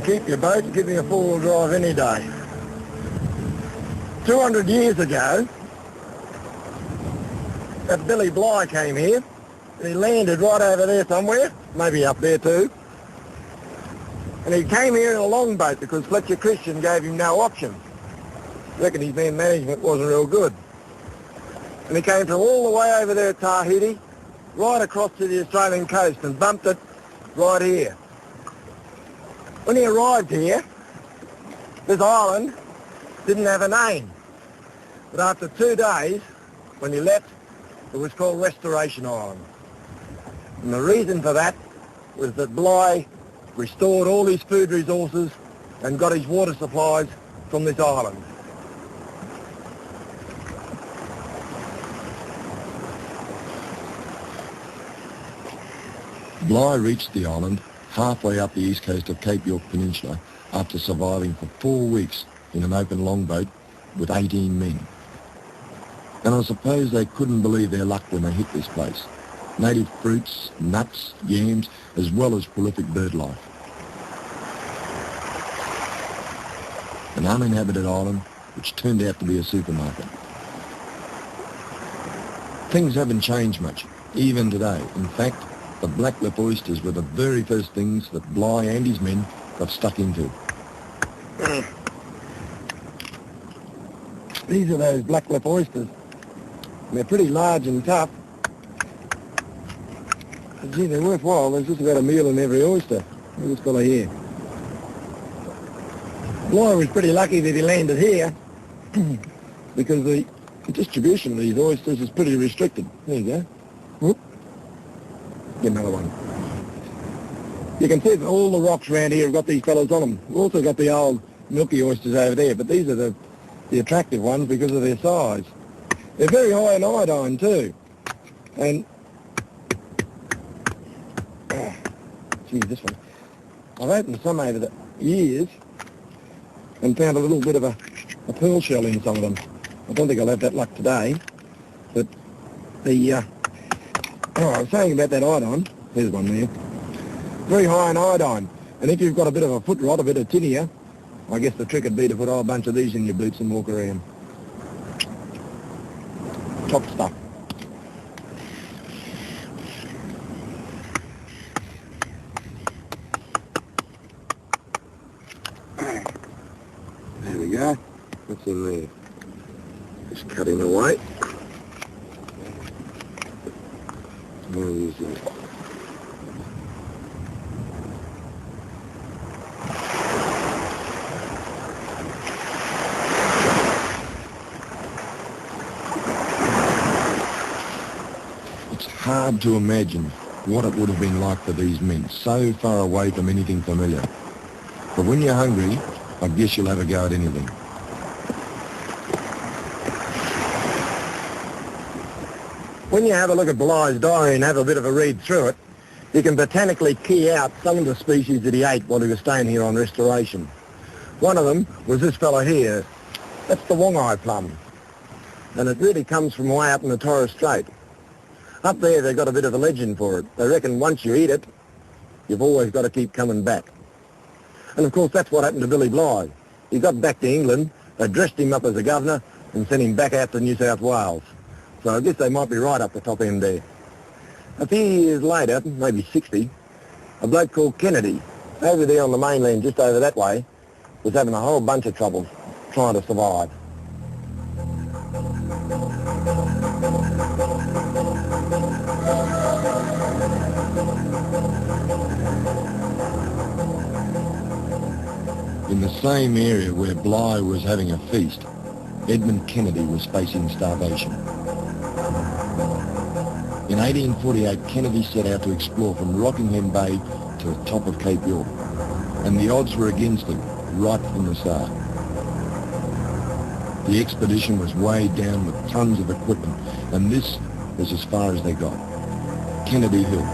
Keep your boat, give me a four-wheel drive any day. 200 years ago, that Billy Bligh came here, and he landed right over there somewhere, maybe up there too. And he came here in a longboat because Fletcher Christian gave him no option. I reckon his man management wasn't real good. And he came from all the way over there at Tahiti, right across to the Australian coast and bumped it right here. When he arrived here, this island didn't have a name. But after 2 days, when he left, it was called Restoration Island. And the reason for that was that Bligh restored all his food resources and got his water supplies from this island. Bligh reached the island halfway up the east coast of Cape York Peninsula after surviving for 4 weeks in an open longboat with 18 men. And I suppose they couldn't believe their luck when they hit this place. Native fruits, nuts, yams, as well as prolific bird life. An uninhabited island which turned out to be a supermarket. Things haven't changed much, even today. In fact, the black-lip oysters were the very first things that Bligh and his men got stuck into. These are those black-lip oysters. They're pretty large and tough. But gee, they're worthwhile. There's just about a meal in every oyster. Look at this fella here. Bligh was pretty lucky that he landed here because the distribution of these oysters is pretty restricted. There you go. Whoop. Get another one. You can see that all the rocks around here have got these fellas on them. We've also got the old milky oysters over there, but these are the attractive ones because of their size. They're very high in iodine too. And, geez, this one. I've opened some over the years and found a little bit of a pearl shell in some of them. I don't think I'll have that luck today, but the, I was saying about that iodine. There's one there. Very high in iodine. And if you've got a bit of a foot rot, a bit of tinea, I guess the trick would be to put a whole bunch of these in your boots and walk around. Top stuff. There we go. What's in there? Just cutting away. Where is it? It's hard to imagine what it would have been like for these men, so far away from anything familiar. But when you're hungry, I guess you'll have a go at anything. When you have a look at Bligh's diary and have a bit of a read through it, you can botanically key out some of the species that he ate while he was staying here on restoration. One of them was this fella here. That's the wong-eye plum. And it really comes from way up in the Torres Strait. Up there they've got a bit of a legend for it. They reckon once you eat it, you've always got to keep coming back. And of course that's what happened to Billy Bligh. He got back to England, they dressed him up as a governor and sent him back out to New South Wales. So I guess they might be right up the top end there. A few years later, maybe 60, a bloke called Kennedy, over there on the mainland just over that way, was having a whole bunch of troubles trying to survive. In the same area where Bligh was having a feast, Edmund Kennedy was facing starvation. In 1848, Kennedy set out to explore from Rockingham Bay to the top of Cape York, and the odds were against him right from the start. The expedition was weighed down with tons of equipment, and this was as far as they got, Kennedy Hill.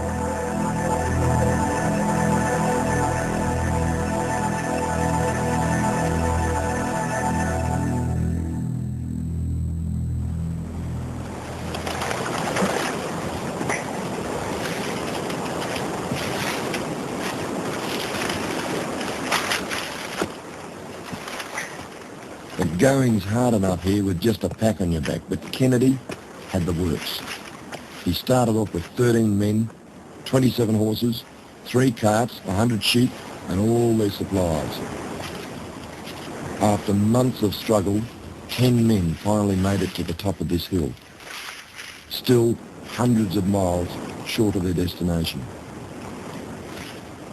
The going's hard enough here with just a pack on your back, but Kennedy had the works. He started off with 13 men, 27 horses, 3 carts, 100 sheep, and all their supplies. After months of struggle, 10 men finally made it to the top of this hill, still hundreds of miles short of their destination.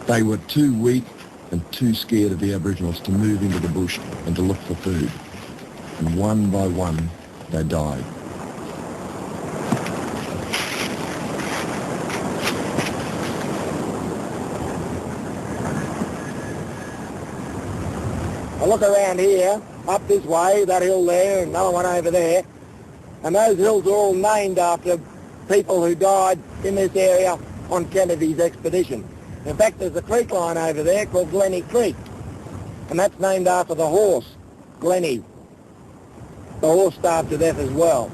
They were too weak and too scared of the Aboriginals to move into the bush and to look for food. And one by one, they died. I look around here, up this way, that hill there, and another one over there, and those hills are all named after people who died in this area on Kennedy's expedition. In fact, there's a creek line over there called Glenny Creek, and that's named after the horse, Glenny. The horse starved to death as well.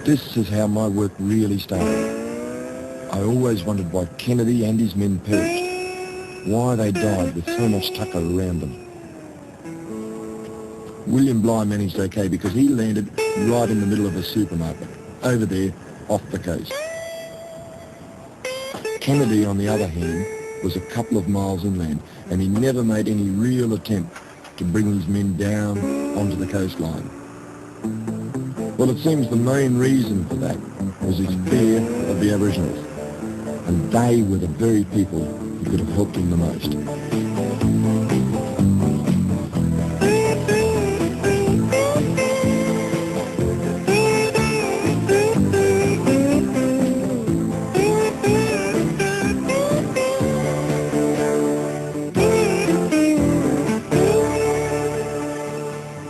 This is how my work really started. I always wondered why Kennedy and his men perished, why they died with so much tucker around them. William Bligh managed okay because he landed right in the middle of a supermarket, over there, off the coast. Kennedy, on the other hand, was a couple of miles inland, and he never made any real attempt to bring his men down onto the coastline. Well, it seems the main reason for that was his fear of the Aboriginals, and they were the very people who could have helped him the most.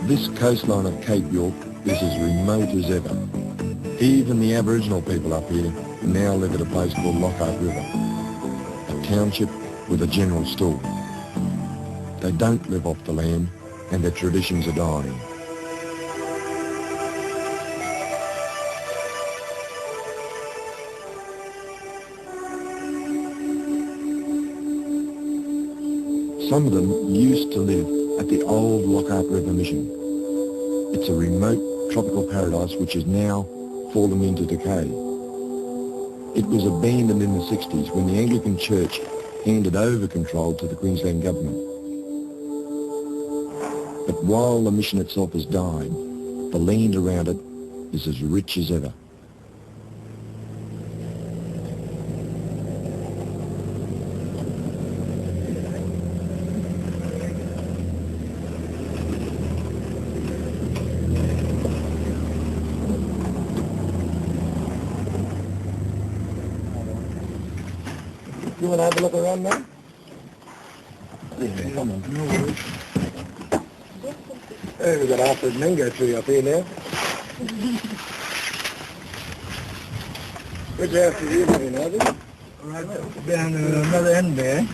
This coastline of Cape York is as remote as ever. Even the Aboriginal people up here now live at a place called Lockhart River, a township with a general store. They don't live off the land, and their traditions are dying. Some of them used to live at the old Lockhart River Mission. It's a remote tropical paradise which has now fallen into decay. It was abandoned in the 60s when the Anglican Church handed over control to the Queensland government. But while the mission itself has died, the land around it is as rich as ever. You want to have a look around now? Yeah, come on. No worries. Hey, we've got half a mango tree up here now. Which house is you living in, Ivy? Right down to another end there.